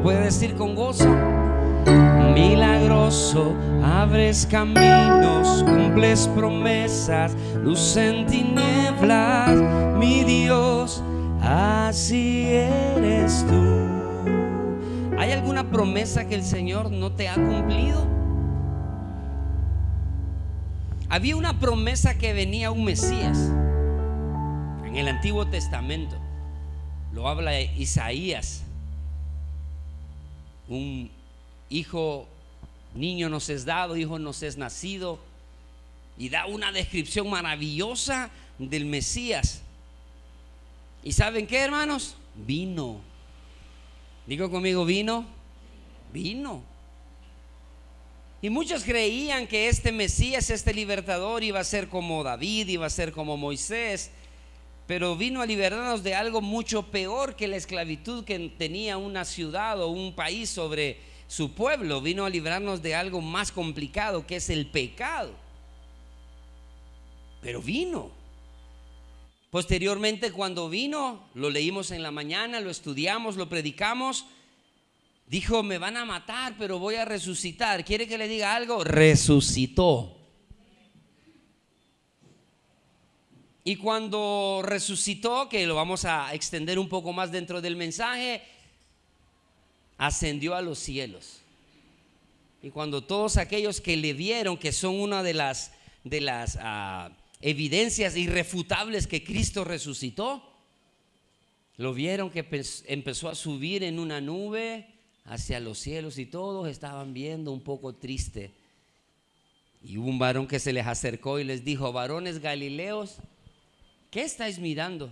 ¿Lo puede decir con gozo? Milagroso, abres caminos, cumples promesas, luz en tinieblas, mi Dios, así eres tú. ¿Hay alguna promesa que el Señor no te ha cumplido? Había una promesa que venía un Mesías en el Antiguo Testamento. Lo habla Isaías. Un niño nos es dado, hijo nos es nacido, y da una descripción maravillosa del Mesías. ¿Y saben qué, hermanos? Vino. Digo conmigo, vino. Y muchos creían que este Mesías, este libertador, iba a ser como David, iba a ser como Moisés, pero vino a liberarnos de algo mucho peor que la esclavitud que tenía una ciudad o un país sobre su pueblo. Vino a librarnos de algo más complicado, que es el pecado. Pero vino. Posteriormente, cuando vino, lo leímos en la mañana, lo estudiamos, lo predicamos. Dijo: me van a matar, pero voy a resucitar. ¿Quiere que le diga algo? Resucitó. Y cuando resucitó, que lo vamos a extender un poco más dentro del mensaje, ascendió a los cielos. Y cuando todos aquellos que le vieron, que son una de las evidencias irrefutables que Cristo resucitó, lo vieron que empezó a subir en una nube hacia los cielos, y todos estaban viendo un poco triste. Y hubo un varón que se les acercó y les dijo: varones galileos, ¿qué estáis mirando?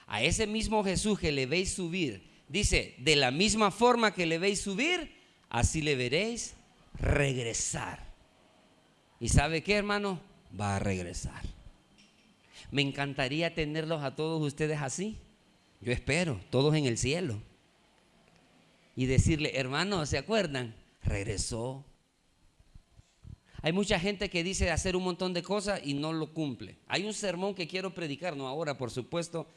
A ese mismo Jesús que le veis subir, dice, de la misma forma que le veis subir, así le veréis regresar. ¿Y sabe qué, hermano? Va a regresar. Me encantaría tenerlos a todos ustedes así. Yo espero, todos en el cielo. Y decirle: hermano, ¿se acuerdan? Regresó. Hay mucha gente que dice hacer un montón de cosas y no lo cumple. Hay un sermón que quiero predicar, no ahora, por supuesto.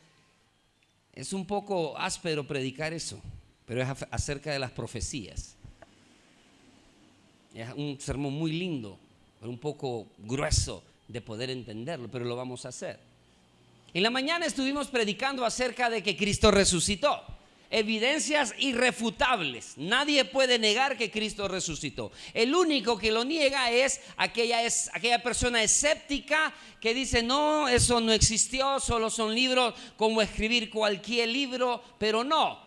Es un poco áspero predicar eso, pero es acerca de las profecías. Es un sermón muy lindo, pero un poco grueso de poder entenderlo, pero lo vamos a hacer. En la mañana estuvimos predicando acerca de que Cristo resucitó. Evidencias irrefutables. Nadie puede negar que Cristo resucitó. El único que lo niega es aquella persona escéptica que dice: no, eso no existió, solo son libros, como escribir cualquier libro. Pero no,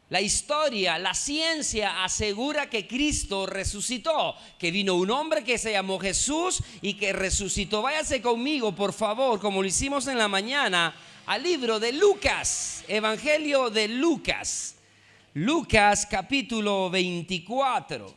la historia, la ciencia asegura que Cristo resucitó, que vino un hombre que se llamó Jesús y que resucitó. Váyase conmigo, por favor, como lo hicimos en la mañana, al libro de Lucas, Evangelio de Lucas. Lucas capítulo 24.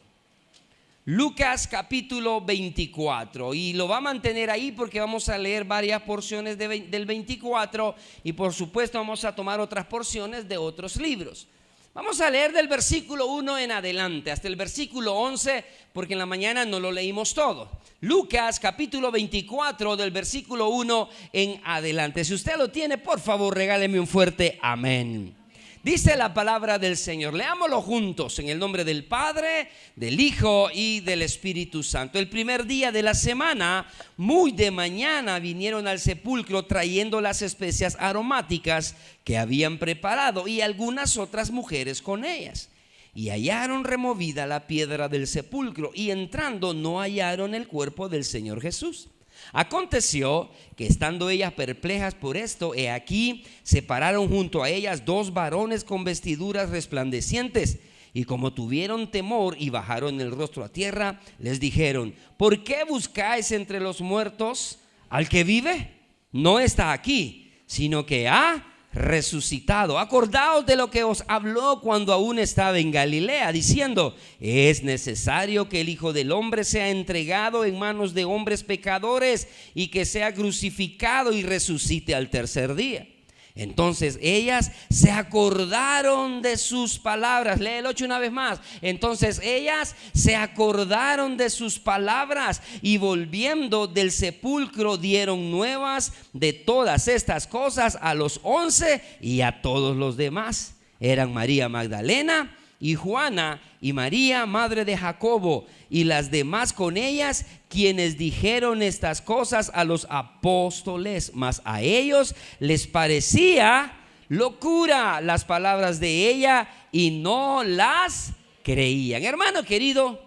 Lucas capítulo 24. Y lo va a mantener ahí porque vamos a leer varias porciones del 24. Y por supuesto vamos a tomar otras porciones de otros libros. Vamos a leer del versículo 1 en adelante hasta el versículo 11, porque en la mañana no lo leímos todo. Lucas capítulo 24 del versículo 1 en adelante. Si usted lo tiene, por favor, regáleme un fuerte amén. Dice la palabra del Señor. Leámoslo juntos en el nombre del Padre, del Hijo y del Espíritu Santo. El primer día de la semana, muy de mañana, vinieron al sepulcro trayendo las especias aromáticas que habían preparado, y algunas otras mujeres con ellas. Y hallaron removida la piedra del sepulcro, y entrando no hallaron el cuerpo del Señor Jesús. Aconteció que, estando ellas perplejas por esto, he aquí se pararon junto a ellas dos varones con vestiduras resplandecientes, y como tuvieron temor y bajaron el rostro a tierra, les dijeron: ¿por qué buscáis entre los muertos al que vive? No está aquí, sino que ha resucitado. Acordaos de lo que os habló cuando aún estaba en Galilea, diciendo: es necesario que el Hijo del Hombre sea entregado en manos de hombres pecadores, y que sea crucificado y resucite al tercer día. Entonces ellas se acordaron de sus palabras. Lee el 8 una vez más. Entonces ellas se acordaron de sus palabras, y volviendo del sepulcro dieron nuevas de todas estas cosas a los 11 y a todos los demás. Eran María Magdalena y Juana y María, madre de Jacobo, y las demás con ellas, quienes dijeron estas cosas a los apóstoles, mas a ellos les parecía locura las palabras de ella y no las creían. Hermano querido,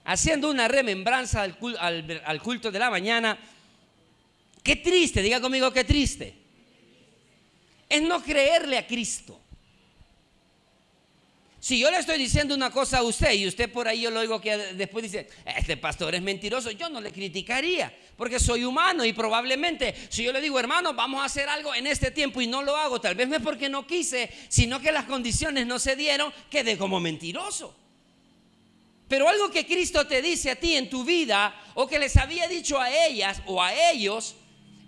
haciendo una remembranza al culto de la mañana, qué triste, diga conmigo, qué triste es no creerle a Cristo. Si yo le estoy diciendo una cosa a usted y usted por ahí yo lo oigo que después dice, este pastor es mentiroso, yo no le criticaría, porque soy humano y probablemente si yo le digo, hermano, vamos a hacer algo en este tiempo y no lo hago, tal vez no es porque no quise, sino que las condiciones no se dieron, quedé como mentiroso. Pero algo que Cristo te dice a ti en tu vida, o que les había dicho a ellas o a ellos,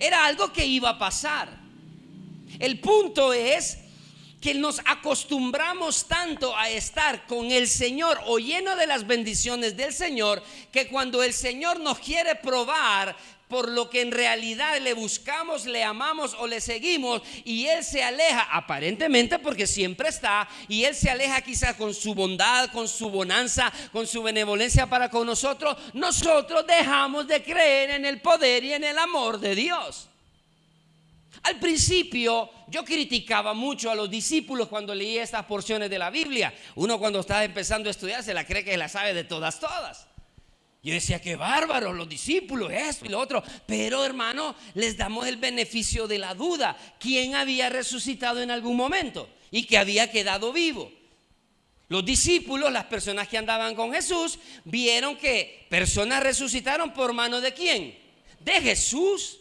era algo que iba a pasar. El punto es que nos acostumbramos tanto a estar con el Señor o lleno de las bendiciones del Señor, que cuando el Señor nos quiere probar por lo que en realidad le buscamos, le amamos o le seguimos, y Él se aleja aparentemente porque siempre está, y Él se aleja quizás con su bondad, con su bonanza, con su benevolencia para con nosotros, nosotros dejamos de creer en el poder y en el amor de Dios. Al principio yo criticaba mucho a los discípulos cuando leía estas porciones de la Biblia. Uno cuando está empezando a estudiar se la cree que la sabe de todas. Yo decía, qué bárbaro, los discípulos, esto y lo otro. Pero hermano, les damos el beneficio de la duda. ¿Quién había resucitado en algún momento y que había quedado vivo? Los discípulos, las personas que andaban con Jesús, vieron que personas resucitaron por mano de ¿quién? De Jesús.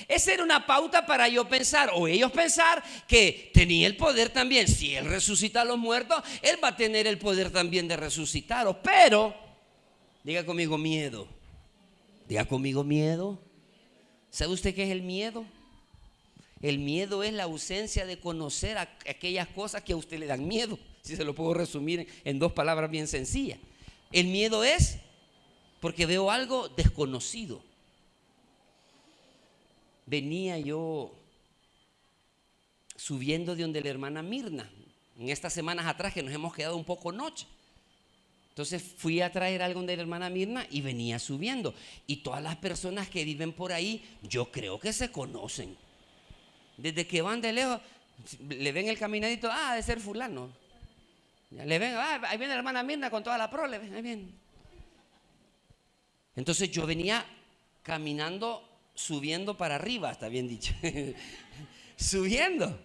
Esa era una pauta para yo pensar, o ellos pensar, que tenía el poder también. Si Él resucita a los muertos, Él va a tener el poder también de resucitarlos. Pero, diga conmigo miedo. Diga conmigo miedo. ¿Sabe usted qué es el miedo? El miedo es la ausencia de conocer aquellas cosas que a usted le dan miedo. Si se lo puedo resumir en dos palabras bien sencillas. El miedo es porque veo algo desconocido. Venía yo subiendo de donde la hermana Mirna, en estas semanas atrás que nos hemos quedado un poco noche. Entonces fui a traer algo de la hermana Mirna y venía subiendo. Y todas las personas que viven por ahí, yo creo que se conocen. Desde que van de lejos, le ven el caminadito, ha de ser fulano. Le ven, ahí viene la hermana Mirna con toda la prole, ahí viene. Entonces yo venía caminando, subiendo para arriba, está bien dicho, subiendo,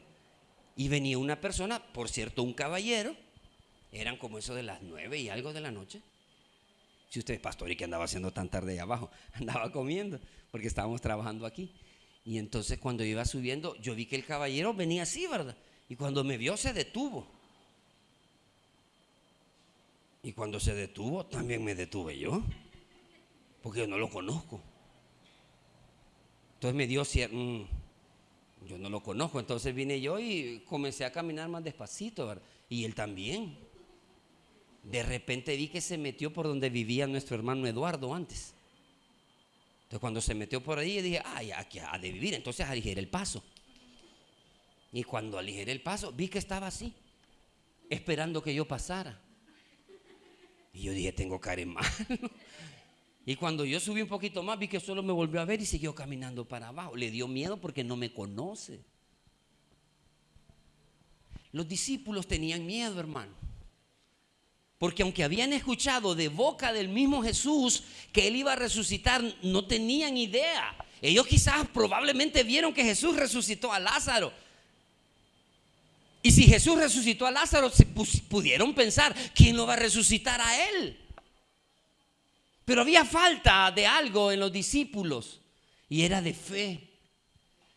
y venía una persona, por cierto un caballero, eran como eso de las 9 y algo de la noche. Si usted es pastor, ¿y qué andaba haciendo tan tarde ahí abajo? Andaba comiendo, porque estábamos trabajando aquí. Y entonces cuando yo iba subiendo, yo vi que el caballero venía así, ¿verdad? Y cuando me vio se detuvo. Y cuando se detuvo, también me detuve yo, porque yo no lo conozco. Entonces me dio yo no lo conozco. Entonces vine yo y comencé a caminar más despacito, ¿verdad? Y él también. De repente vi que se metió por donde vivía nuestro hermano Eduardo antes. Entonces cuando se metió por ahí dije, ya aquí ha de vivir. Entonces aligeré el paso. Y cuando aligeré el paso vi que estaba así, esperando que yo pasara. Y yo dije, tengo cara en mano. Y cuando yo subí un poquito más, vi que solo me volvió a ver y siguió caminando para abajo. Le dio miedo porque no me conoce. Los discípulos tenían miedo, hermano, porque aunque habían escuchado de boca del mismo Jesús que Él iba a resucitar, no tenían idea. Ellos quizás probablemente vieron que Jesús resucitó a Lázaro. Y si Jesús resucitó a Lázaro, pudieron pensar, ¿quién lo va a resucitar a Él? Pero había falta de algo en los discípulos, y era de fe,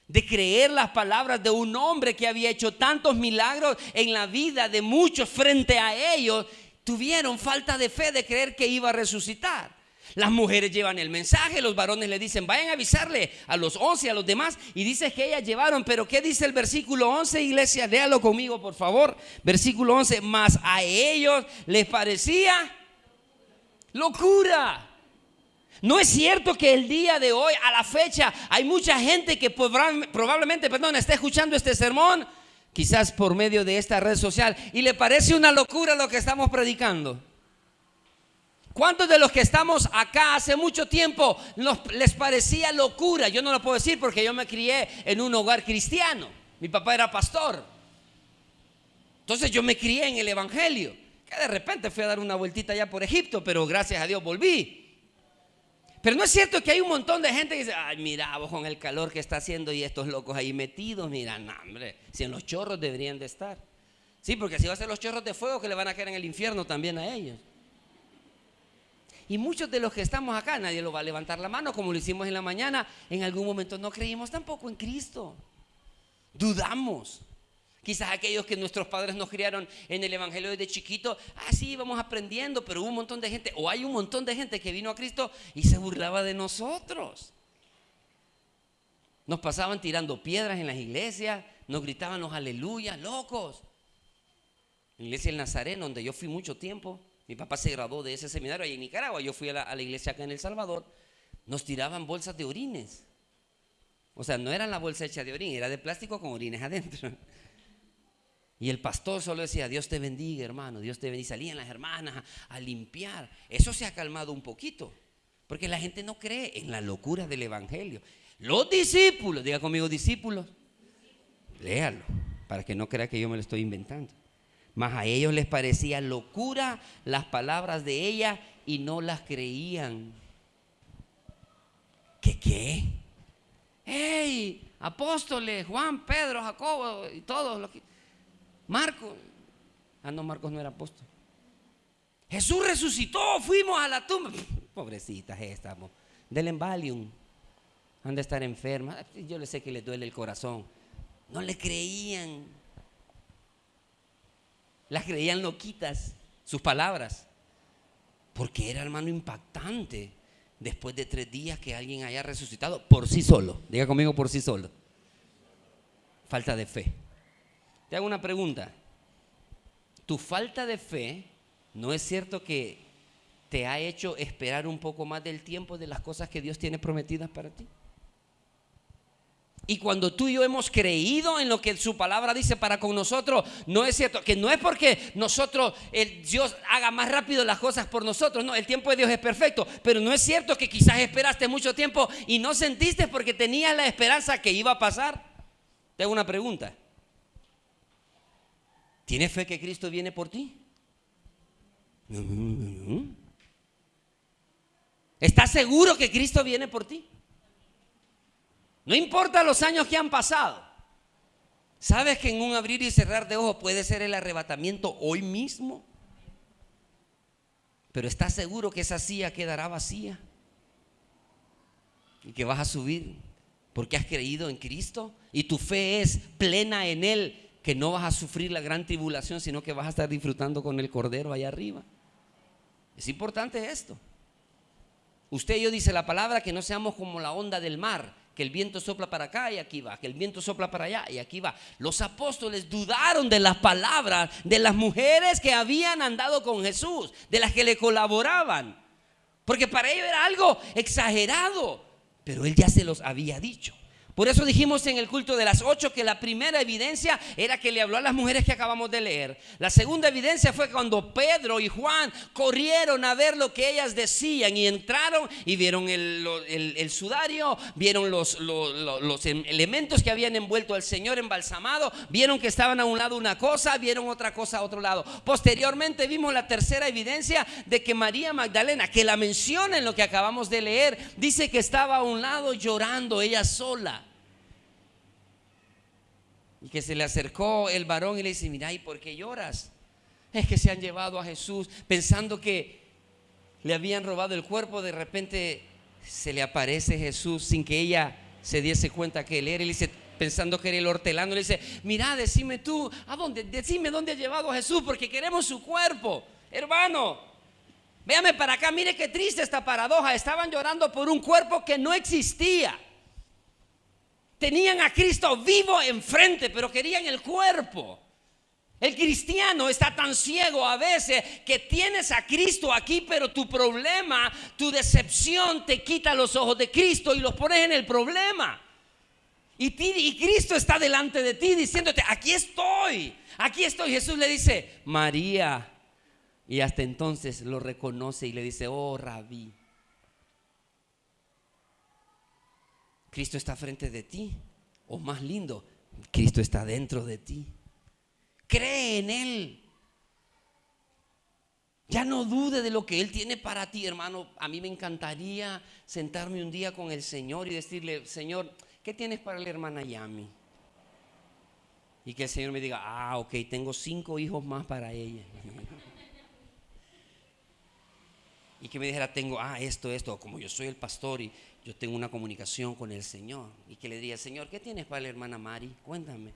de creer las palabras de un hombre que había hecho tantos milagros en la vida de muchos frente a ellos. Tuvieron falta de fe de creer que iba a resucitar. Las mujeres llevan el mensaje, los varones le dicen, vayan a avisarle a los 11, a los demás, y dice que ellas llevaron. Pero ¿qué dice el versículo 11, iglesia? Léalo conmigo, por favor. Versículo 11, mas a ellos les parecía locura. No es cierto que el día de hoy, a la fecha, hay mucha gente que probablemente, está escuchando este sermón, quizás por medio de esta red social, y le parece una locura lo que estamos predicando. ¿Cuántos de los que estamos acá hace mucho tiempo les parecía locura? Yo no lo puedo decir porque yo me crié en un hogar cristiano. Mi papá era pastor. Entonces yo me crié en el evangelio. Que de repente fui a dar una vueltita allá por Egipto, pero gracias a Dios volví. Pero no es cierto que hay un montón de gente que dice: ay, mira vos con el calor que está haciendo y estos locos ahí metidos, mira, no, hombre, si en los chorros deberían de estar. Sí, porque si va a ser los chorros de fuego que le van a caer en el infierno también a ellos. Y muchos de los que estamos acá, nadie lo va a levantar la mano como lo hicimos en la mañana. En algún momento no creímos tampoco en Cristo. Dudamos. Quizás aquellos que nuestros padres nos criaron en el evangelio desde chiquito, sí, vamos aprendiendo, pero hubo un montón de gente, o hay un montón de gente que vino a Cristo y se burlaba de nosotros. Nos pasaban tirando piedras en las iglesias, nos gritaban los aleluya, locos. En la iglesia del Nazareno, donde yo fui mucho tiempo, mi papá se graduó de ese seminario ahí en Nicaragua, yo fui a la iglesia acá en El Salvador, nos tiraban bolsas de orines. O sea, no era la bolsa hecha de orín, era de plástico con orines adentro. Y el pastor solo decía: Dios te bendiga, hermano, Dios te bendiga. Salían las hermanas a limpiar. Eso se ha calmado un poquito, porque la gente no cree en la locura del evangelio. Los discípulos, diga conmigo discípulos, léalo, para que no crea que yo me lo estoy inventando. Mas a ellos les parecía locura las palabras de ella y no las creían. ¿Qué? ¡Hey! Apóstoles, Juan, Pedro, Jacobo y todos los que... Marcos. No, Marcos no era apóstol. Jesús resucitó, fuimos a la tumba. Pobrecitas estamos. Denle Valium. Han de estar enfermas. Yo le sé que les duele el corazón. No le creían. Las creían loquitas, sus palabras. Porque era, hermano, impactante después de 3 días que alguien haya resucitado por sí solo. Diga conmigo, por sí solo. Falta de fe. Te hago una pregunta. ¿Tu falta de fe no es cierto que te ha hecho esperar un poco más del tiempo de las cosas que Dios tiene prometidas para ti? Y cuando tú y yo hemos creído en lo que su palabra dice para con nosotros, no es cierto, que no es porque nosotros, Dios haga más rápido las cosas por nosotros. No, el tiempo de Dios es perfecto. Pero no es cierto que quizás esperaste mucho tiempo y no sentiste porque tenías la esperanza que iba a pasar. Te hago una pregunta. ¿Tienes fe que Cristo viene por ti? ¿Estás seguro que Cristo viene por ti? No importa los años que han pasado. ¿Sabes que en un abrir y cerrar de ojos puede ser el arrebatamiento hoy mismo? Pero ¿estás seguro que esa silla quedará vacía? Y que vas a subir porque has creído en Cristo y tu fe es plena en Él, que no vas a sufrir la gran tribulación, sino que vas a estar disfrutando con el Cordero allá arriba. Es importante esto. Usted y yo, dice la palabra, que no seamos como la onda del mar, que el viento sopla para acá y aquí va, que el viento sopla para allá y aquí va. Los apóstoles dudaron de las palabras de las mujeres que habían andado con Jesús, de las que le colaboraban, porque para ellos era algo exagerado, pero Él ya se los había dicho. Por eso dijimos en el culto de las 8 que la primera evidencia era que le habló a las mujeres que acabamos de leer. La segunda evidencia fue cuando Pedro y Juan corrieron a ver lo que ellas decían y entraron y vieron el sudario, vieron los elementos que habían envuelto al Señor embalsamado, vieron que estaban a un lado una cosa, vieron otra cosa a otro lado. Posteriormente vimos la tercera evidencia de que María Magdalena, que la menciona en lo que acabamos de leer, dice que estaba a un lado llorando ella sola. Y que se le acercó el varón y le dice: mira, ¿y por qué lloras? Es que se han llevado a Jesús, pensando que le habían robado el cuerpo. De repente se le aparece Jesús sin que ella se diese cuenta que él era. Y le dice, pensando que era el hortelano, le dice: mira, decime tú, decime dónde ha llevado a Jesús, porque queremos su cuerpo. Hermano, véame para acá, mire qué triste esta paradoja. Estaban llorando por un cuerpo que no existía. Tenían a Cristo vivo enfrente, pero querían el cuerpo. El cristiano está tan ciego a veces que tienes a Cristo aquí, pero tu problema, tu decepción te quita los ojos de Cristo y los pones en el problema. Y Cristo está delante de ti diciéndote, aquí estoy, aquí estoy. Jesús le dice, María. Y hasta entonces lo reconoce y le dice, oh Rabí. Cristo está frente de ti. O más lindo, Cristo está dentro de ti. Cree en Él. Ya no dude de lo que Él tiene para ti, hermano. A mí me encantaría sentarme un día con el Señor y decirle, Señor, ¿qué tienes para la hermana Yami? Y que el Señor me diga, ok, tengo 5 hijos más para ella. Y que me dijera, tengo esto, como yo soy el pastor y yo tengo una comunicación con el Señor. Y que le diría, Señor, ¿qué tienes para la hermana Mari? Cuéntame.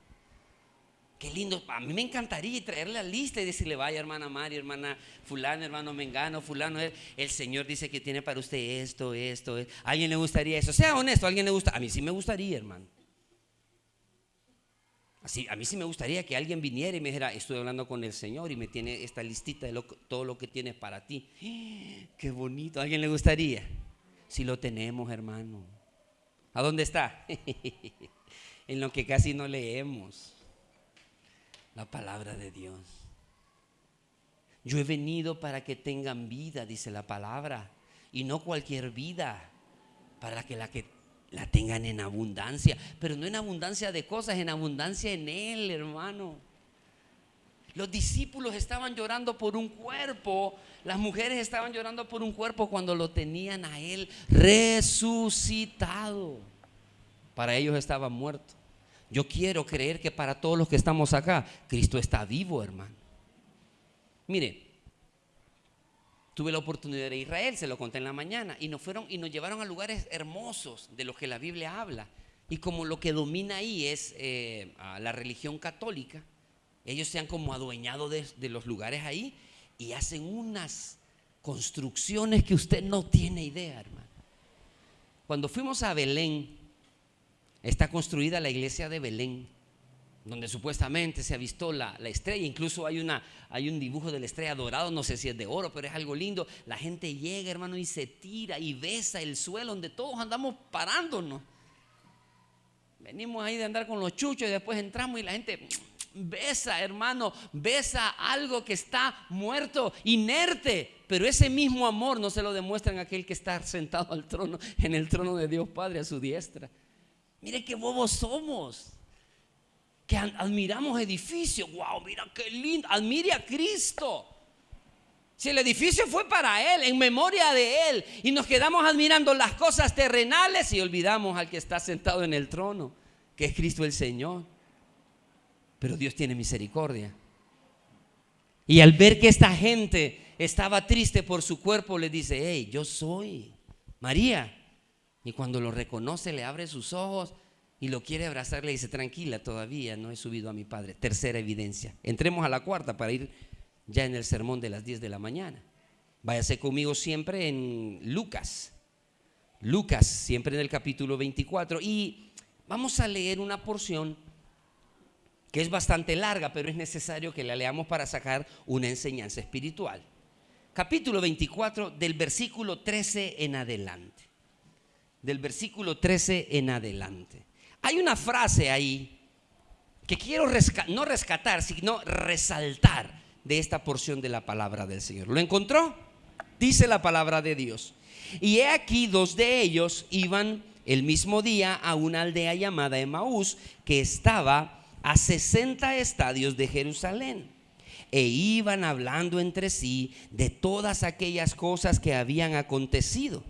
Qué lindo, a mí me encantaría traerle la lista y decirle, vaya hermana Mari, hermana fulano, hermano Mengano, fulano, el Señor dice que tiene para usted esto. ¿A alguien le gustaría eso? Sea honesto, ¿a alguien le gusta? A mí sí me gustaría, hermano. Así, a mí sí me gustaría que alguien viniera y me dijera, estoy hablando con el Señor y me tiene esta listita de todo lo que tiene para ti. Qué bonito, ¿a alguien le gustaría? Si lo tenemos, hermano. ¿A dónde está? En lo que casi no leemos. La palabra de Dios. Yo he venido para que tengan vida, dice la palabra, y no cualquier vida, para que la tengan en abundancia, pero no en abundancia de cosas, en abundancia en Él, hermano. Los discípulos estaban llorando por un cuerpo, las mujeres estaban llorando por un cuerpo cuando lo tenían a Él resucitado. Para ellos estaba muerto. Yo quiero creer que para todos los que estamos acá, Cristo está vivo, hermano. Mire, tuve la oportunidad de ir a Israel, se lo conté en la mañana, y nos llevaron a lugares hermosos de los que la Biblia habla. Y como lo que domina ahí es la religión católica, ellos se han como adueñado de los lugares ahí y hacen unas construcciones que usted no tiene idea, hermano. Cuando fuimos a Belén, está construida la iglesia de Belén, donde supuestamente se avistó la estrella. Incluso hay un dibujo de la estrella dorado, no sé si es de oro, pero es algo lindo. La gente llega, hermano, y se tira y besa el suelo donde todos andamos parándonos. Venimos ahí de andar con los chuchos y después entramos y la gente besa, hermano, besa algo que está muerto, inerte. Pero ese mismo amor no se lo demuestran a aquel que está sentado al trono, en el trono de Dios Padre a su diestra. Mire qué bobos somos, que admiramos edificios. Wow, mira qué lindo. Admire a Cristo. Si el edificio fue para Él, en memoria de Él, y nos quedamos admirando las cosas terrenales y olvidamos al que está sentado en el trono, que es Cristo el Señor. Pero Dios tiene misericordia. Y al ver que esta gente estaba triste por su cuerpo, le dice, hey, yo soy María. Y cuando lo reconoce, le abre sus ojos y lo quiere abrazar. Le dice, tranquila, todavía no he subido a mi Padre. Tercera evidencia. Entremos a la cuarta para ir ya en el sermón de las 10 de la mañana. Váyase conmigo siempre en Lucas, siempre en el capítulo 24. Y vamos a leer una porción que es bastante larga, pero es necesario que la leamos para sacar una enseñanza espiritual. Capítulo 24, del versículo 13 en adelante. Del versículo 13 en adelante. Hay una frase ahí que quiero no rescatar, sino resaltar de esta porción de la palabra del Señor. ¿Lo encontró? Dice la palabra de Dios. Y he aquí 2 de ellos iban el mismo día a una aldea llamada Emaús, que estaba a 60 estadios de Jerusalén. E iban hablando entre sí de todas aquellas cosas que habían acontecido.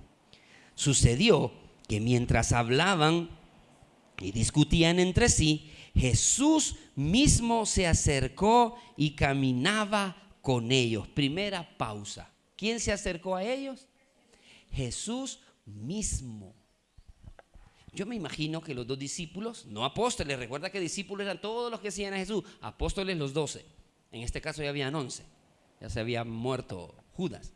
Sucedió que mientras hablaban y discutían entre sí, Jesús mismo se acercó y caminaba con ellos. Primera pausa. ¿Quién se acercó a ellos? Jesús mismo. Yo me imagino que los 2 discípulos, no apóstoles, recuerda que discípulos eran todos los que seguían a Jesús, apóstoles los 12. En este caso ya habían 11, ya se había muerto Judas.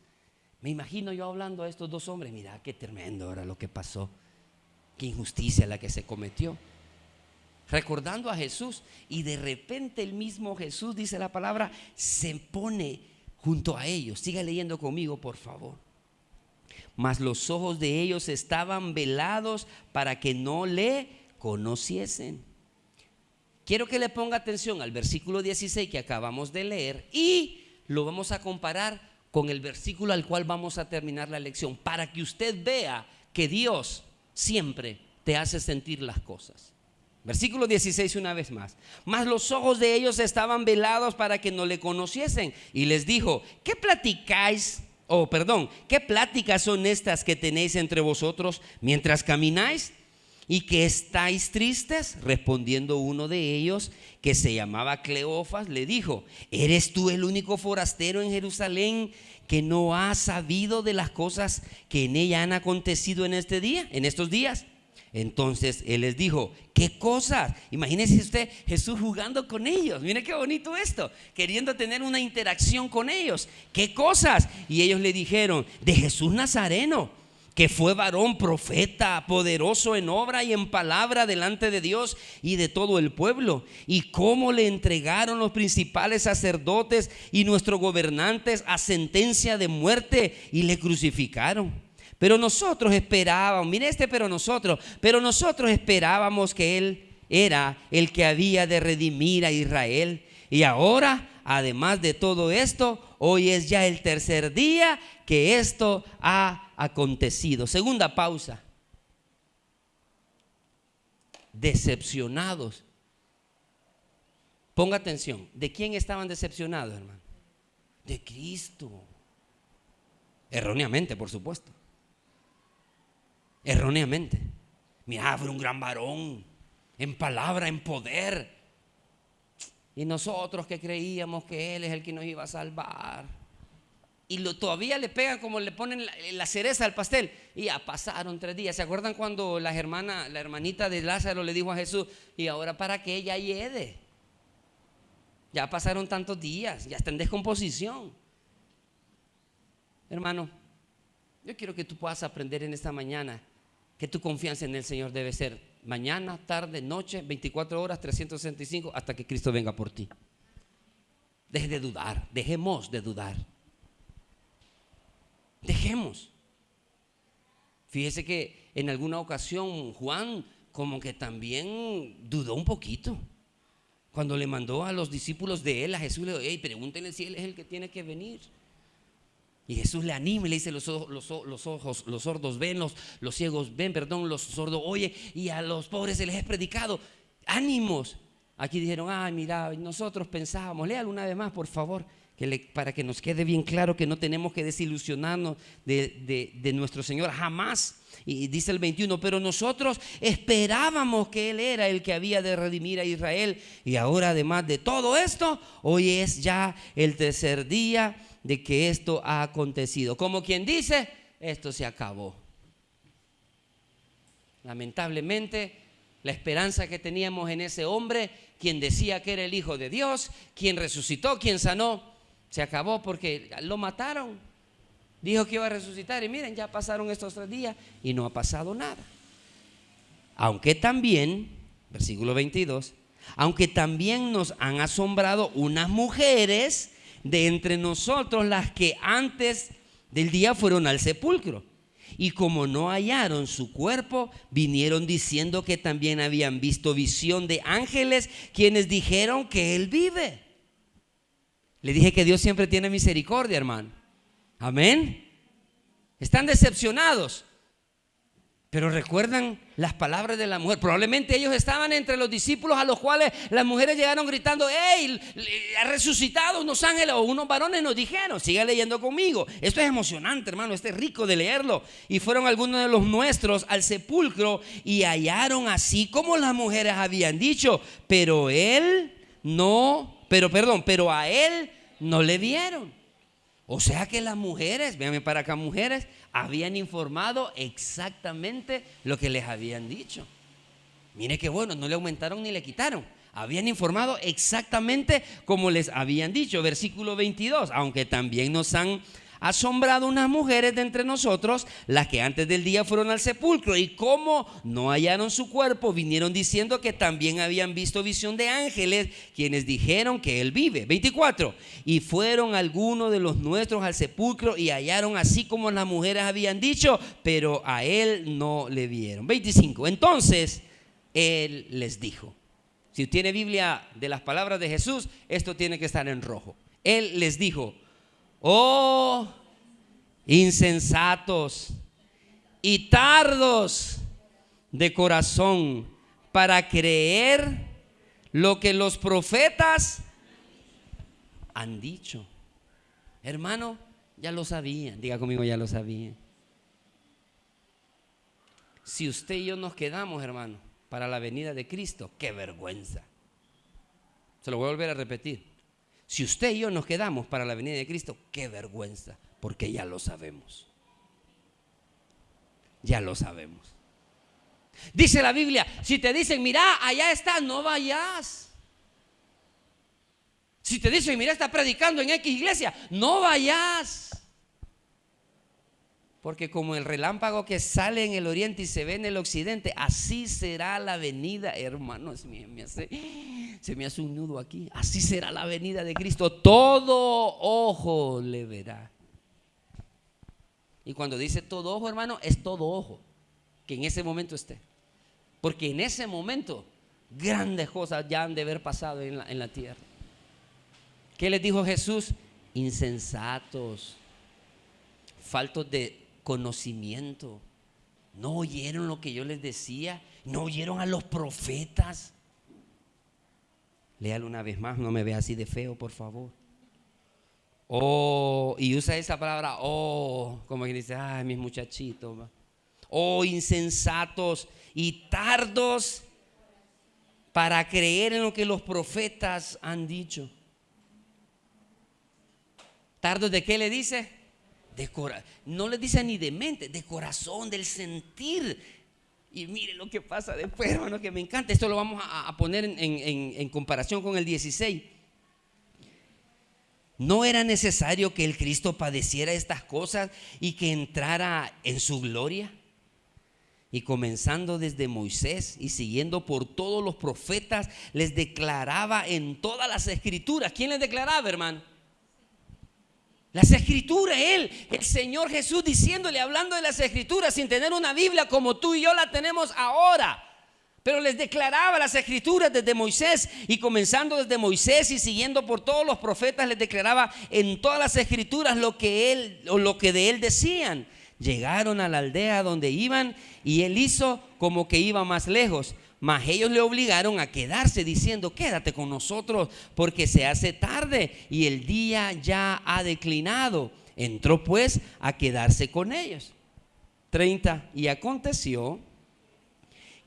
Me imagino yo hablando a estos 2 hombres, mira qué tremendo ahora lo que pasó, qué injusticia la que se cometió, recordando a Jesús. Y de repente el mismo Jesús, dice la palabra, se pone junto a ellos. Siga leyendo conmigo, por favor. Mas los ojos de ellos estaban velados para que no le conociesen. Quiero que le ponga atención al versículo 16 que acabamos de leer y lo vamos a comparar con el versículo al cual vamos a terminar la lección, para que usted vea que Dios siempre te hace sentir las cosas. Versículo 16 una vez más. Mas los ojos de ellos estaban velados para que no le conociesen. Y les dijo: ¿qué platicáis? ¿Qué pláticas son estas que tenéis entre vosotros mientras camináis? ¿Y que estáis tristes? Respondiendo uno de ellos, que se llamaba Cleofas, le dijo: ¿eres tú el único forastero en Jerusalén que no ha sabido de las cosas que en ella han acontecido en estos días? Entonces él les dijo: ¿qué cosas? Imagínese usted Jesús jugando con ellos. Mire qué bonito esto, queriendo tener una interacción con ellos. ¿Qué cosas? Y ellos le dijeron: de Jesús Nazareno, que fue varón profeta, poderoso en obra y en palabra delante de Dios y de todo el pueblo, y cómo le entregaron los principales sacerdotes y nuestros gobernantes a sentencia de muerte y le crucificaron. Pero nosotros esperábamos, pero nosotros esperábamos que Él era el que había de redimir a Israel. Y ahora, además de todo esto, hoy es ya el tercer día que esto ha acontecido. Segunda pausa. Decepcionados. Ponga atención. ¿De quién estaban decepcionados, hermano? De Cristo. Erróneamente, por supuesto. Erróneamente. Mira, fue un gran varón, en palabra, en poder. Y nosotros que creíamos que Él es el que nos iba a salvar. Y todavía le pegan, como le ponen la cereza al pastel. Y ya pasaron 3 días. ¿Se acuerdan cuando la hermanita de Lázaro le dijo a Jesús: y ahora para qué ella hiede? Ya pasaron tantos días, ya está en descomposición. Hermano, yo quiero que tú puedas aprender en esta mañana que tu confianza en el Señor debe ser mañana, tarde, noche, 24 horas, 365, hasta que Cristo venga por ti. Deje de dudar, dejemos de dudar. Dejemos. Fíjese que en alguna ocasión Juan como que también dudó un poquito. Cuando le mandó a los discípulos de él, a Jesús le dijo: hey, pregúntenle si Él es el que tiene que venir. Y Jesús le anima y le dice: los sordos ven, los ciegos ven, los sordos oyen, y a los pobres se les es predicado. Ánimos. Aquí dijeron: ay, mira, nosotros pensábamos. Léalo una vez más, por favor, para que nos quede bien claro que no tenemos que desilusionarnos de nuestro Señor jamás. Y dice el 21: pero nosotros esperábamos que Él era el que había de redimir a Israel. Y ahora, además de todo esto, hoy es ya el tercer día de que esto ha acontecido. Como quien dice, esto se acabó. Lamentablemente, la esperanza que teníamos en ese hombre, quien decía que era el Hijo de Dios, quien resucitó, quien sanó, se acabó porque lo mataron. Dijo que iba a resucitar y miren, ya pasaron estos 3 días y no ha pasado nada. Aunque también, versículo 22, aunque también nos han asombrado unas mujeres de entre nosotros, las que antes del día fueron al sepulcro, y como no hallaron su cuerpo, vinieron diciendo que también habían visto visión de ángeles, quienes dijeron que Él vive. Le dije que Dios siempre tiene misericordia, hermano. Amén. Están decepcionados, pero recuerdan las palabras de la mujer. Probablemente ellos estaban entre los discípulos a los cuales las mujeres llegaron gritando: ¡hey! Ha resucitado unos ángeles o unos varones nos dijeron. Siga leyendo conmigo. Esto es emocionante, hermano. Esto es rico de leerlo. Y fueron algunos de los nuestros al sepulcro y hallaron así como las mujeres habían dicho, pero a él no le vieron. O sea que las mujeres, véanme para acá, mujeres, habían informado exactamente lo que les habían dicho. Mire qué bueno, no le aumentaron ni le quitaron. Habían informado exactamente como les habían dicho. Versículo 22, aunque también nos han asombrado unas mujeres de entre nosotros, las que antes del día fueron al sepulcro, y como no hallaron su cuerpo, vinieron diciendo que también habían visto visión de ángeles, quienes dijeron que Él vive. 24, y fueron algunos de los nuestros al sepulcro y hallaron así como las mujeres habían dicho, pero a Él no le vieron. 25, entonces Él les dijo. Si tiene Biblia de las palabras de Jesús, esto tiene que estar en rojo. Él les dijo: oh, insensatos y tardos de corazón para creer lo que los profetas han dicho. Hermano, ya lo sabían. Diga conmigo, ya lo sabían. Si usted y yo nos quedamos, hermano, para la venida de Cristo, qué vergüenza. Se lo voy a volver a repetir. Si usted y yo nos quedamos para la venida de Cristo, qué vergüenza, porque ya lo sabemos. Ya lo sabemos. Dice la Biblia, si te dicen, mira, allá está, no vayas. Si te dicen, mira, está predicando en X iglesia, no vayas. Porque como el relámpago que sale en el oriente y se ve en el occidente, así será la venida, hermano. Se me hace un nudo aquí. Así será la venida de Cristo. Todo ojo le verá. Y cuando dice todo ojo, hermano, es todo ojo que en ese momento esté. Porque en ese momento grandes cosas ya han de haber pasado en la tierra. ¿Qué les dijo Jesús? Insensatos, faltos de conocimiento. ¿No oyeron lo que yo les decía? ¿No oyeron a los profetas? Léalo una vez más, no me vea así de feo, por favor. Oh, y usa esa palabra, oh, como que dice, ay, mis muchachitos. Oh, insensatos y tardos para creer en lo que los profetas han dicho. ¿Tardos de qué le dice? No le dice ni de mente, de corazón, del sentir. Y mire lo que pasa después, hermano, que me encanta. Esto lo vamos a poner en comparación con el 16. ¿No era necesario que el Cristo padeciera estas cosas y que entrara en su gloria? Y comenzando desde Moisés y siguiendo por todos los profetas, les declaraba en todas las escrituras. ¿Quién les declaraba, hermano? Las escrituras, el Señor Jesús diciéndole, hablando de las escrituras sin tener una Biblia como tú y yo la tenemos ahora. Pero les declaraba las escrituras desde Moisés, y comenzando desde Moisés y siguiendo por todos los profetas, les declaraba en todas las escrituras lo que de él decían. Llegaron a la aldea donde iban y él hizo como que iba más lejos. Mas ellos le obligaron a quedarse diciendo, quédate con nosotros porque se hace tarde y el día ya ha declinado. Entró pues a quedarse con ellos. 30. Y aconteció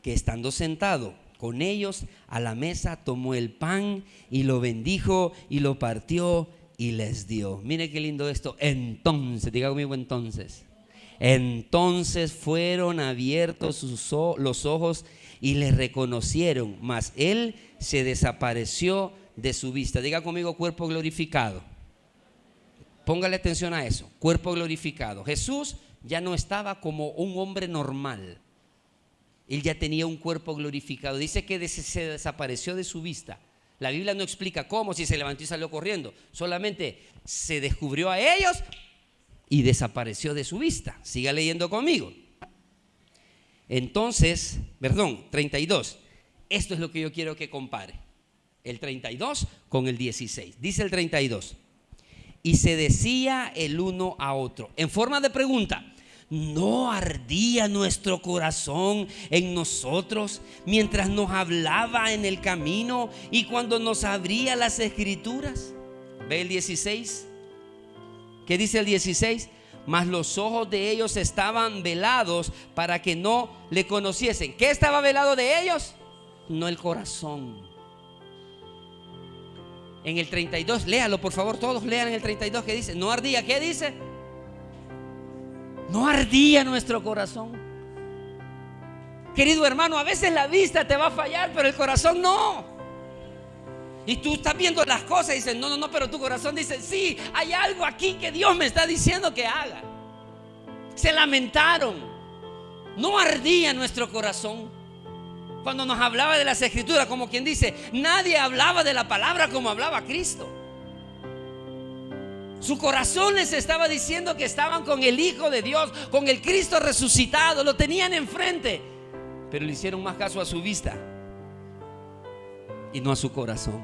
que estando sentado con ellos a la mesa, tomó el pan y lo bendijo y lo partió y les dio. Mire qué lindo esto. Entonces, diga conmigo entonces. Entonces fueron abiertos los ojos y le reconocieron, mas él se desapareció de su vista. Diga conmigo, cuerpo glorificado. Póngale atención a eso, cuerpo glorificado. Jesús ya no estaba como un hombre normal. Él ya tenía un cuerpo glorificado. Dice que se desapareció de su vista. La Biblia no explica cómo, si se levantó y salió corriendo. Solamente se descubrió a ellos y desapareció de su vista. Siga leyendo conmigo. Entonces, 32. Esto es lo que yo quiero que compare. El 32 con el 16. Dice el 32. Y se decía el uno a otro, en forma de pregunta, ¿no ardía nuestro corazón en nosotros mientras nos hablaba en el camino y cuando nos abría las escrituras? ¿Ve el 16? ¿Qué dice el 16? Mas los ojos de ellos estaban velados para que no le conociesen. ¿Qué estaba velado de ellos? No el corazón. En el 32, léalo por favor, todos lean en el 32 que dice, no ardía, ¿qué dice? No ardía nuestro corazón. Querido hermano, a veces la vista te va a fallar, pero el corazón no. Y tú estás viendo las cosas y dices, no, pero tu corazón dice, sí, hay algo aquí que Dios me está diciendo que haga. Se lamentaron. No ardía nuestro corazón. Cuando nos hablaba de las escrituras, como quien dice, nadie hablaba de la palabra como hablaba Cristo. Su corazón les estaba diciendo que estaban con el Hijo de Dios, con el Cristo resucitado, lo tenían enfrente. pero le hicieron más caso a su vista y no a su corazón.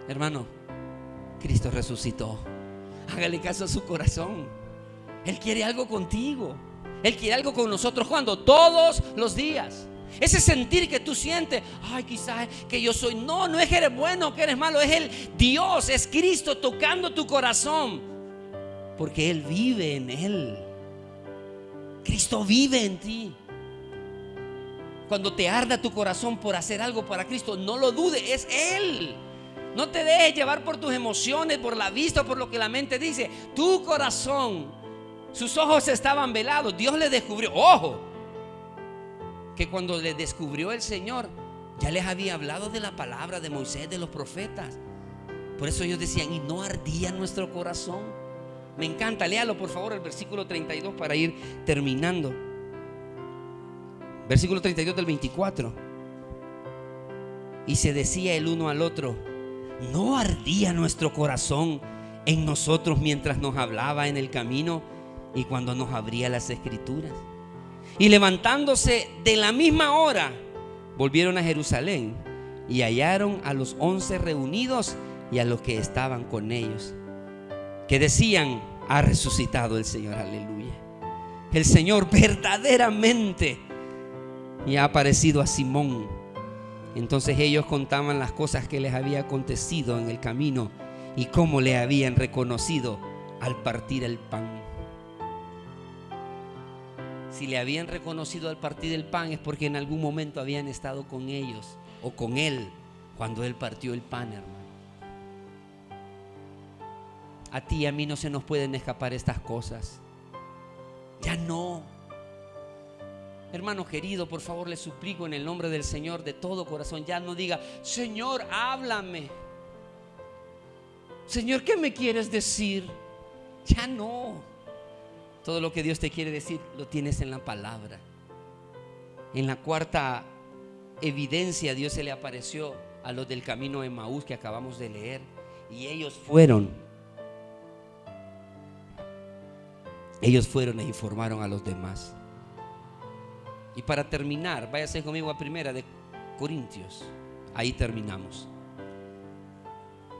Hermano, Cristo resucitó. Hágale caso a su corazón. Él quiere algo contigo. Él quiere algo con nosotros. ¿Cuándo? Todos los días. Ese sentir que tú sientes, ay, quizás que yo soy, no es que eres bueno, que eres malo, es el Dios, es Cristo tocando tu corazón, porque Él vive en Él. Cristo vive en ti. Cuando te arda tu corazón por hacer algo para Cristo, no lo dudes, es Él. No te dejes llevar por tus emociones, por la vista, por lo que la mente dice. Tu corazón, sus ojos estaban velados. Dios le descubrió. Ojo, que cuando le descubrió el Señor, ya les había hablado de la palabra de Moisés, de los profetas. Por eso ellos decían, y no ardía nuestro corazón. Me encanta, léalo por favor el versículo 32 para ir terminando. Versículo 32 del 24. Y se decía el uno al otro, ¿no ardía nuestro corazón en nosotros mientras nos hablaba en el camino y cuando nos abría las escrituras? Y levantándose de la misma hora, volvieron a Jerusalén y hallaron a los 11 reunidos y a los que estaban con ellos, que decían, ha resucitado el Señor, aleluya. El Señor verdaderamente y ha aparecido a Simón. Entonces ellos contaban las cosas que les había acontecido en el camino y cómo le habían reconocido al partir el pan. Si le habían reconocido al partir el pan, es porque en algún momento habían estado con ellos o con Él cuando Él partió el pan, hermano. A ti y a mí no se nos pueden escapar estas cosas. Ya no. Hermano querido, por favor le suplico en el nombre del Señor de todo corazón, ya no diga, Señor, háblame. Señor, ¿qué me quieres decir? Ya no. Todo lo que Dios te quiere decir lo tienes en la palabra. En la cuarta evidencia, Dios se le apareció a los del camino de Emaús que acabamos de leer, y ellos fueron e informaron a los demás. Y para terminar, váyase conmigo a Primera de Corintios. Ahí terminamos.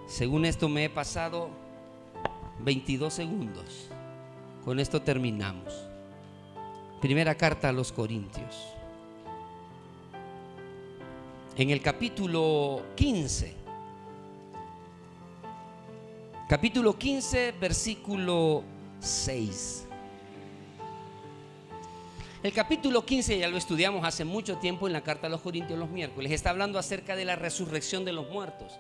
Según esto me he pasado 22 segundos. Con esto terminamos. Primera carta a los Corintios. En el capítulo 15. Capítulo 15, versículo 6. El capítulo 15 ya lo estudiamos hace mucho tiempo en la carta a los Corintios los miércoles. Está hablando acerca de la resurrección de los muertos.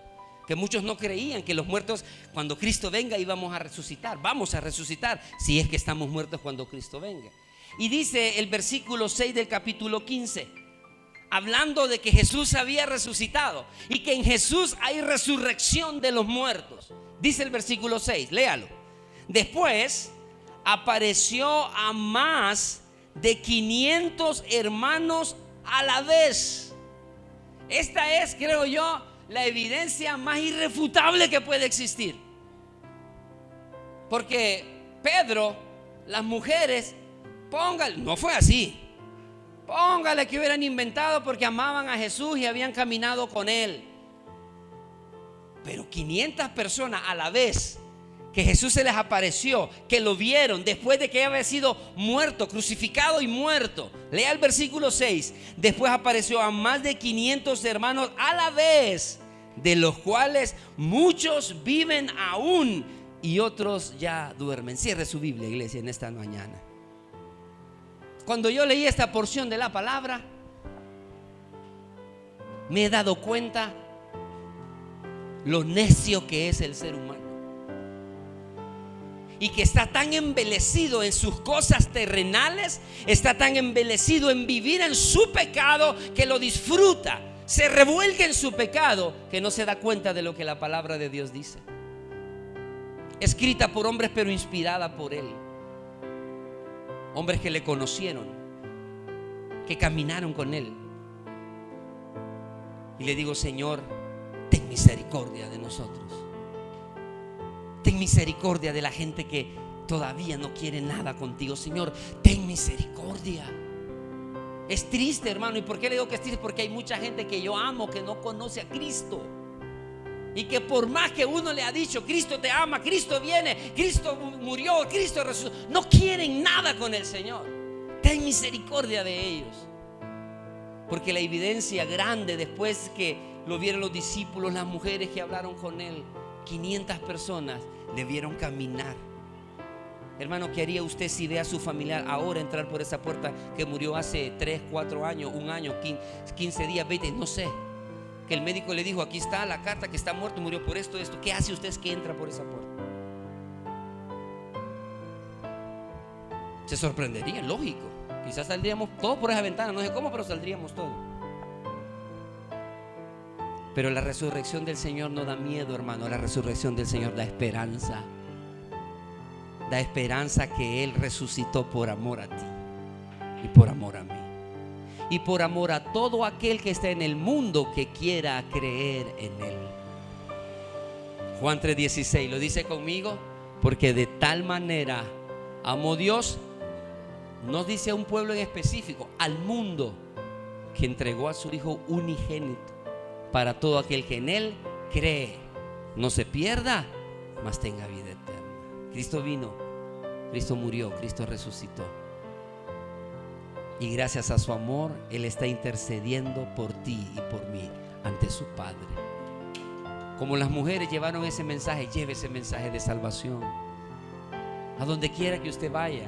Que muchos no creían que los muertos, cuando Cristo venga, íbamos a resucitar. Vamos a resucitar si es que estamos muertos cuando Cristo venga. Y dice el versículo 6 del capítulo 15, hablando de que Jesús había resucitado y que en Jesús hay resurrección de los muertos. Dice el versículo 6, léalo. Después apareció a más de 500 hermanos a la vez. Esta es, creo yo, la evidencia más irrefutable que puede existir. Porque Pedro, las mujeres, póngale, no fue así. Póngale que hubieran inventado porque amaban a Jesús y habían caminado con Él. Pero 500 personas a la vez, que Jesús se les apareció, que lo vieron después de que había sido muerto, crucificado y muerto. Lea el versículo 6. Después apareció a más de 500 hermanos a la vez, de los cuales muchos viven aún y otros ya duermen. Cierre su Biblia, iglesia, en esta mañana. Cuando yo leí esta porción de la palabra, me he dado cuenta lo necio que es el ser humano. Y que está tan embelecido en sus cosas terrenales, está tan embelecido en vivir en su pecado que lo disfruta, se revuelca en su pecado, que no se da cuenta de lo que la palabra de Dios dice. Escrita por hombres pero inspirada por Él. Hombres que le conocieron, que caminaron con Él. Y le digo, Señor, ten misericordia de nosotros. Ten misericordia de la gente que todavía no quiere nada contigo. Señor, ten misericordia. Es triste, hermano. ¿Y por qué le digo que es triste? Porque hay mucha gente que yo amo que no conoce a Cristo. Y que por más que uno le ha dicho, Cristo te ama, Cristo viene, Cristo murió, Cristo resucitó, no quieren nada con el Señor. Ten misericordia de ellos. Porque la evidencia grande, después que lo vieron los discípulos, las mujeres que hablaron con él, 500 personas le vieron caminar. Hermano, ¿qué haría usted si ve a su familiar ahora entrar por esa puerta que murió hace 3, 4 años, un año, 15 días, 20, no sé? Que el médico le dijo, aquí está la carta, que está muerto, murió por esto. ¿Qué hace usted que entra por esa puerta? Se sorprendería, lógico. Quizás saldríamos todos por esa ventana, no sé cómo, pero saldríamos todos. Pero la resurrección del Señor no da miedo, hermano. La resurrección del Señor da esperanza. Da esperanza que Él resucitó por amor a ti y por amor a mí. Y por amor a todo aquel que está en el mundo que quiera creer en Él. Juan 3:16, ¿lo dice conmigo? Porque de tal manera amó Dios, no dice a un pueblo en específico, al mundo, que entregó a su Hijo unigénito, para todo aquel que en Él cree, no se pierda, mas tenga vida eterna. Cristo vino, Cristo murió, Cristo resucitó. Y gracias a su amor, Él está intercediendo por ti y por mí ante su Padre. Como las mujeres llevaron ese mensaje, lleve ese mensaje de salvación a donde quiera que usted vaya.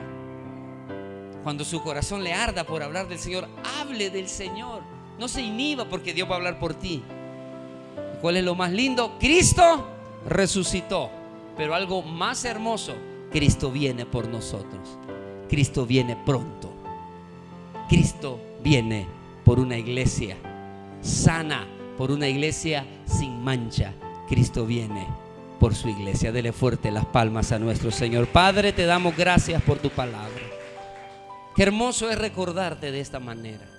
Cuando su corazón le arda por hablar del Señor, hable del Señor. No se inhiba, porque Dios va a hablar por ti. ¿Y cuál es lo más lindo? Cristo resucitó. Pero algo más hermoso, Cristo viene por nosotros. Cristo viene pronto. Cristo viene por una iglesia sana, por una iglesia sin mancha. Cristo viene por su iglesia. Dele fuerte las palmas a nuestro Señor. Padre, te damos gracias por tu palabra. Qué hermoso es recordarte de esta manera.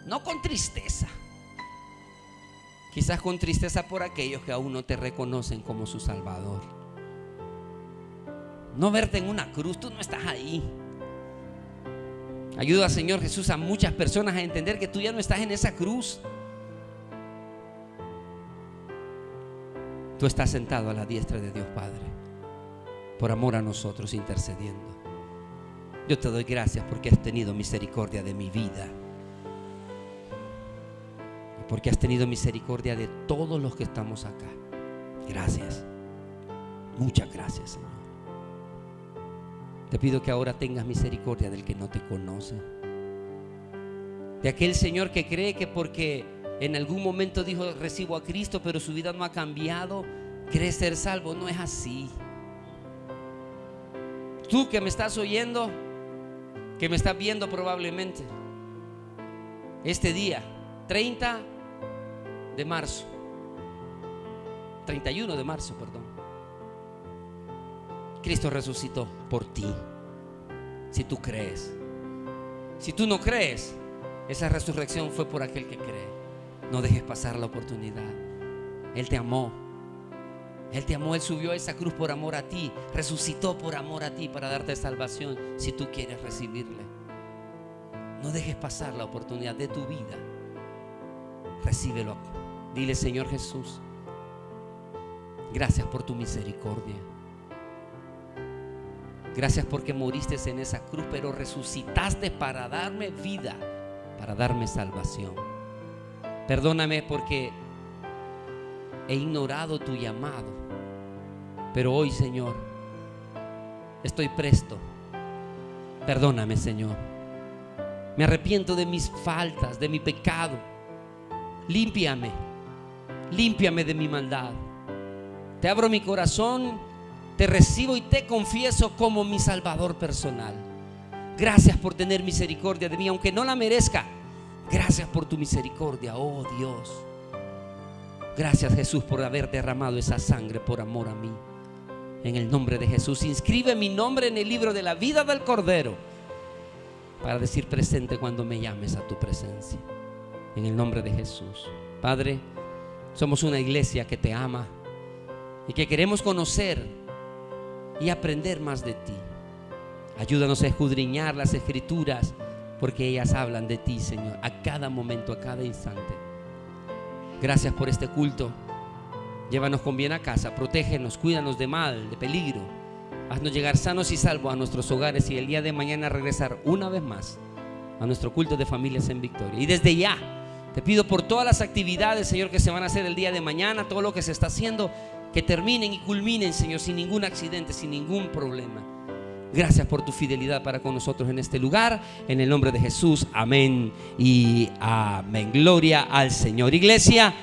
No con tristeza. Quizás con tristeza por aquellos que aún no te reconocen como su Salvador. No verte en una cruz, tú no estás ahí. Ayuda, Señor Jesús, a muchas personas a entender que tú ya no estás en esa cruz. Tú estás sentado a la diestra de Dios Padre, por amor a nosotros, intercediendo. Yo te doy gracias porque has tenido misericordia de mi vida, porque has tenido misericordia de todos los que estamos acá. Gracias, muchas gracias, Señor. Te pido que ahora tengas misericordia del que no te conoce, de aquel Señor que cree que porque en algún momento dijo recibo a Cristo, pero su vida no ha cambiado, cree ser salvo. No es así. Tú que me estás oyendo, que me estás viendo probablemente este día 30 de marzo 31 de marzo, perdón, Cristo resucitó por ti. Si tú crees. Si tú no crees, esa resurrección fue por aquel que cree. No dejes pasar la oportunidad. Él te amó. Él te amó, Él subió a esa cruz por amor a ti, resucitó por amor a ti para darte salvación. Si tú quieres recibirle, no dejes pasar la oportunidad de tu vida. Recíbelo. Dile: Señor Jesús, gracias por tu misericordia. Gracias porque moriste en esa cruz, pero resucitaste para darme vida, para darme salvación. Perdóname porque he ignorado tu llamado, pero hoy, Señor, estoy presto. Perdóname, Señor. Me arrepiento de mis faltas, de mi pecado. Límpiame, límpiame de mi maldad. Te abro mi corazón, te recibo y te confieso como mi Salvador personal. Gracias por tener misericordia de mí, aunque no la merezca. Gracias por tu misericordia, oh Dios. Gracias, Jesús, por haber derramado esa sangre por amor a mí. En el nombre de Jesús, inscribe mi nombre en el libro de la vida del Cordero, para decir presente cuando me llames a tu presencia. En el nombre de Jesús. Padre, somos una iglesia que te ama y que queremos conocer y aprender más de ti. Ayúdanos a escudriñar las Escrituras porque ellas hablan de ti, Señor, a cada momento, a cada instante. Gracias por este culto. Llévanos con bien a casa, protégenos, cuídanos de mal, de peligro. Haznos llegar sanos y salvos a nuestros hogares y el día de mañana regresar una vez más a nuestro culto de familias en victoria. Y desde ya te pido por todas las actividades, Señor, que se van a hacer el día de mañana, todo lo que se está haciendo, que terminen y culminen, Señor, sin ningún accidente, sin ningún problema. Gracias por tu fidelidad para con nosotros en este lugar. En el nombre de Jesús, amén y amén. Gloria al Señor. Iglesia,